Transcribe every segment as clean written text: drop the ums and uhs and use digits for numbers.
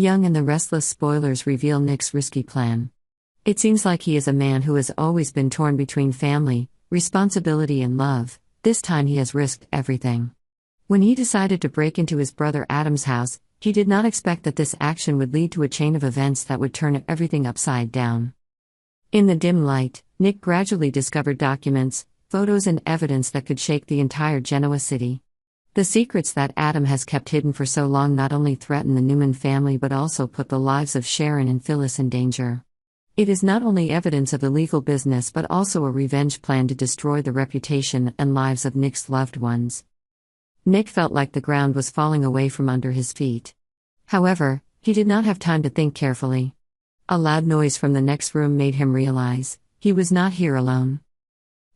Young and the Restless Spoilers reveal Nick's risky plan. It seems like he is a man who has always been torn between family, responsibility and love. This time he has risked everything. When he decided to break into his brother Adam's house, he did not expect that this action would lead to a chain of events that would turn everything upside down. In the dim light, Nick gradually discovered documents, photos and evidence that could shake the entire Genoa city. The secrets that Adam has kept hidden for so long not only threaten the Newman family but also put the lives of Sharon and Phyllis in danger. It is not only evidence of illegal business but also a revenge plan to destroy the reputation and lives of Nick's loved ones. Nick felt like the ground was falling away from under his feet. However, he did not have time to think carefully. A loud noise from the next room made him realize he was not here alone.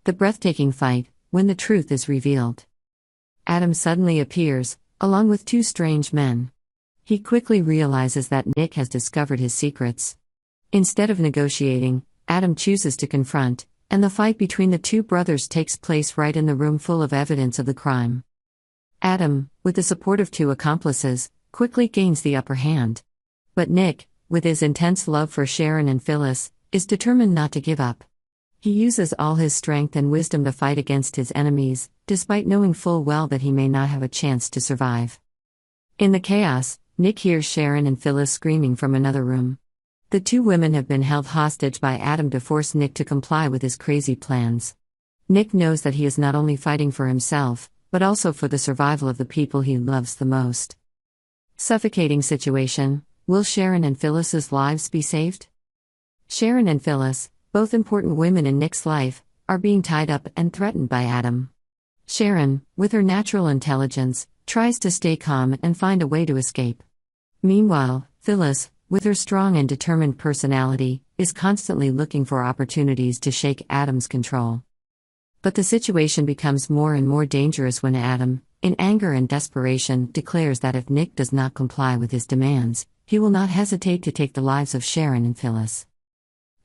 The breathtaking fight, when the truth is revealed. Adam suddenly appears, along with two strange men. He quickly realizes that Nick has discovered his secrets. Instead of negotiating, Adam chooses to confront, and the fight between the two brothers takes place right in the room full of evidence of the crime. Adam, with the support of two accomplices, quickly gains the upper hand. But Nick, with his intense love for Sharon and Phyllis, is determined not to give up. He uses all his strength and wisdom to fight against his enemies, despite knowing full well that he may not have a chance to survive. In the chaos, Nick hears Sharon and Phyllis screaming from another room. The two women have been held hostage by Adam to force Nick to comply with his crazy plans. Nick knows that he is not only fighting for himself, but also for the survival of the people he loves the most. Suffocating situation. Will Sharon and Phyllis's lives be saved? Sharon and Phyllis, both important women in Nick's life, are being tied up and threatened by Adam. Sharon, with her natural intelligence, tries to stay calm and find a way to escape. Meanwhile, Phyllis, with her strong and determined personality, is constantly looking for opportunities to shake Adam's control. But the situation becomes more and more dangerous when Adam, in anger and desperation, declares that if Nick does not comply with his demands, he will not hesitate to take the lives of Sharon and Phyllis.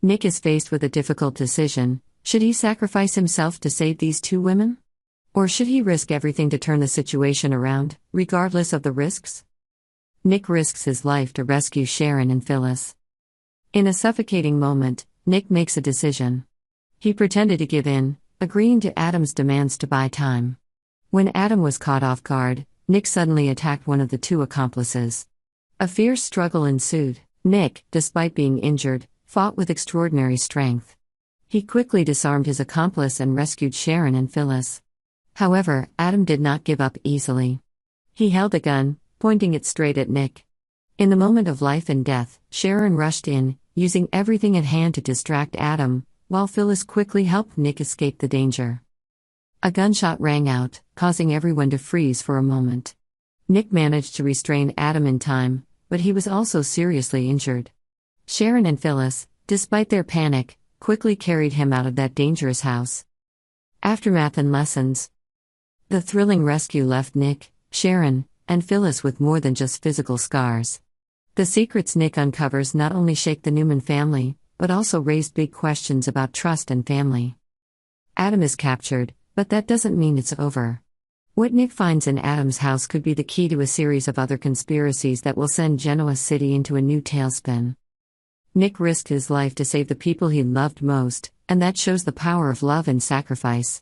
Nick is faced with a difficult decision. Should he sacrifice himself to save these two women? Or should he risk everything to turn the situation around, regardless of the risks? Nick risks his life to rescue Sharon and Phyllis. In a suffocating moment, Nick makes a decision. He pretended to give in, agreeing to Adam's demands to buy time. When Adam was caught off guard, Nick suddenly attacked one of the two accomplices. A fierce struggle ensued. Nick, despite being injured, fought with extraordinary strength. He quickly disarmed his accomplice and rescued Sharon and Phyllis. However, Adam did not give up easily. He held a gun, pointing it straight at Nick. In the moment of life and death, Sharon rushed in, using everything at hand to distract Adam, while Phyllis quickly helped Nick escape the danger. A gunshot rang out, causing everyone to freeze for a moment. Nick managed to restrain Adam in time, but he was also seriously injured. Sharon and Phyllis, despite their panic, quickly carried him out of that dangerous house. Aftermath and lessons. The thrilling rescue left Nick, Sharon, and Phyllis with more than just physical scars. The secrets Nick uncovers not only shake the Newman family, but also raise big questions about trust and family. Adam is captured, but that doesn't mean it's over. What Nick finds in Adam's house could be the key to a series of other conspiracies that will send Genoa City into a new tailspin. Nick risked his life to save the people he loved most, and that shows the power of love and sacrifice.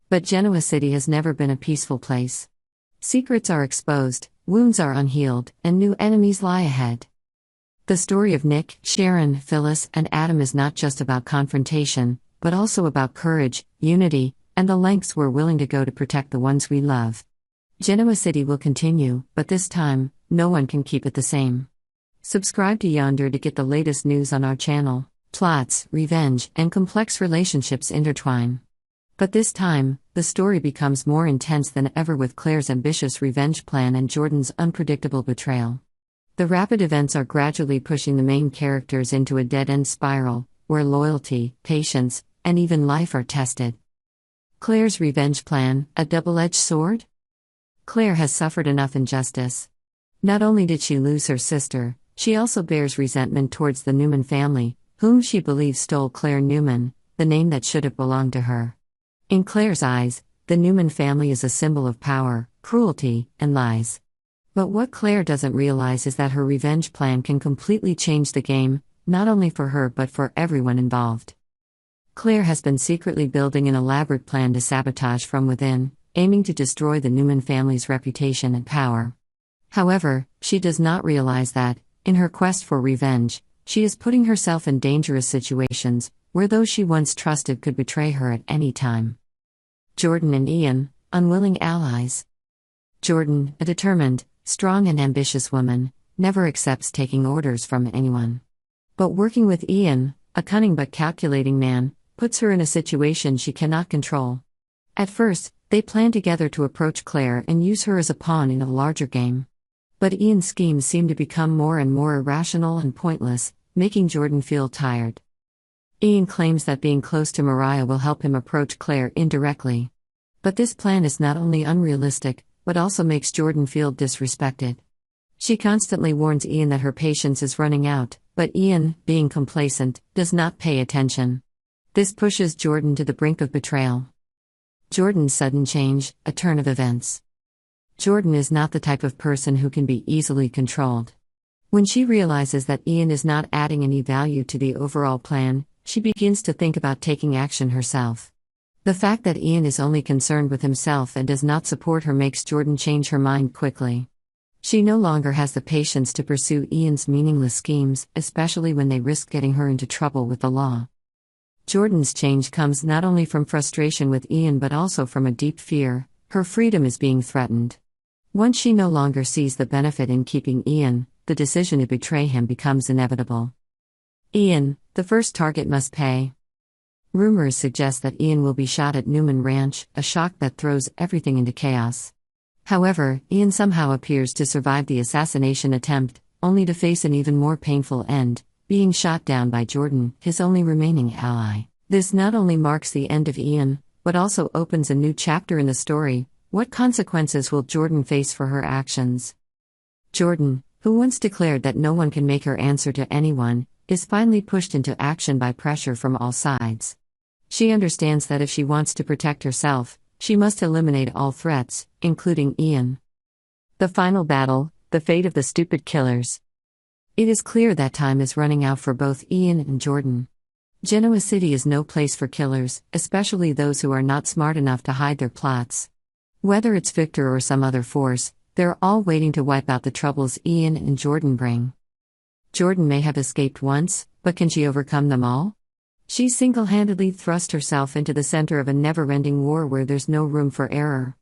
But Genoa City has never been a peaceful place. Secrets are exposed, wounds are unhealed, and new enemies lie ahead. The story of Nick, Sharon, Phyllis, and Adam is not just about confrontation, but also about courage, unity, and the lengths we're willing to go to protect the ones we love. Genoa City will continue, but this time, no one can keep it the same. Subscribe to Y&R to get the latest news on our channel. Plots, revenge, and complex relationships intertwine. But this time, the story becomes more intense than ever with Claire's ambitious revenge plan and Jordan's unpredictable betrayal. The rapid events are gradually pushing the main characters into a dead-end spiral, where loyalty, patience, and even life are tested. Claire's revenge plan, a double-edged sword? Claire has suffered enough injustice. Not only did she lose her sister, she also bears resentment towards the Newman family, whom she believes stole Claire Newman, the name that should have belonged to her. In Claire's eyes, the Newman family is a symbol of power, cruelty, and lies. But what Claire doesn't realize is that her revenge plan can completely change the game, not only for her but for everyone involved. Claire has been secretly building an elaborate plan to sabotage from within, aiming to destroy the Newman family's reputation and power. However, she does not realize that, in her quest for revenge, she is putting herself in dangerous situations, where those she once trusted could betray her at any time. Jordan and Ian, unwilling allies. Jordan, a determined, strong and ambitious woman, never accepts taking orders from anyone. But working with Ian, a cunning but calculating man, puts her in a situation she cannot control. At first, they plan together to approach Claire and use her as a pawn in a larger game. But Ian's schemes seem to become more and more irrational and pointless, making Jordan feel tired. Ian claims that being close to Mariah will help him approach Claire indirectly. But this plan is not only unrealistic, but also makes Jordan feel disrespected. She constantly warns Ian that her patience is running out, but Ian, being complacent, does not pay attention. This pushes Jordan to the brink of betrayal. Jordan's sudden change, a turn of events. Jordan is not the type of person who can be easily controlled. When she realizes that Ian is not adding any value to the overall plan, she begins to think about taking action herself. The fact that Ian is only concerned with himself and does not support her makes Jordan change her mind quickly. She no longer has the patience to pursue Ian's meaningless schemes, especially when they risk getting her into trouble with the law. Jordan's change comes not only from frustration with Ian but also from a deep fear: her freedom is being threatened. Once she no longer sees the benefit in keeping Ian, the decision to betray him becomes inevitable. Ian, the first target, must pay. Rumors suggest that Ian will be shot at Newman Ranch, a shock that throws everything into chaos. However, Ian somehow appears to survive the assassination attempt, only to face an even more painful end, being shot down by Jordan, his only remaining ally. This not only marks the end of Ian, but also opens a new chapter in the story. What consequences will Jordan face for her actions? Jordan, who once declared that no one can make her answer to anyone, is finally pushed into action by pressure from all sides. She understands that if she wants to protect herself, she must eliminate all threats, including Ian. The final battle, the fate of the stupid killers. It is clear that time is running out for both Ian and Jordan. Genoa City is no place for killers, especially those who are not smart enough to hide their plots. Whether it's Victor or some other force, they're all waiting to wipe out the troubles Ian and Jordan bring. Jordan may have escaped once, but can she overcome them all? She single-handedly thrust herself into the center of a never-ending war where there's no room for error.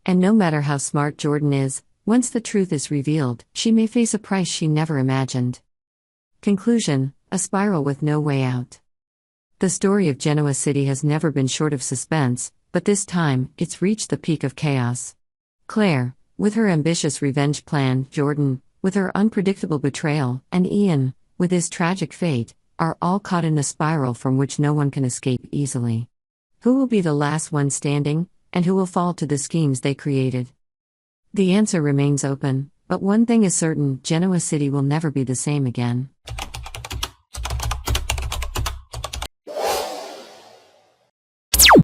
And no matter how smart Jordan is, once the truth is revealed, she may face a price she never imagined. Conclusion: a spiral with no way out. The story of Genoa City has never been short of suspense, but this time, it's reached the peak of chaos. Claire, with her ambitious revenge plan, Jordan, with her unpredictable betrayal, and Ian, with his tragic fate, are all caught in a spiral from which no one can escape easily. Who will be the last one standing, and who will fall to the schemes they created? The answer remains open, but one thing is certain: Genoa City will never be the same again.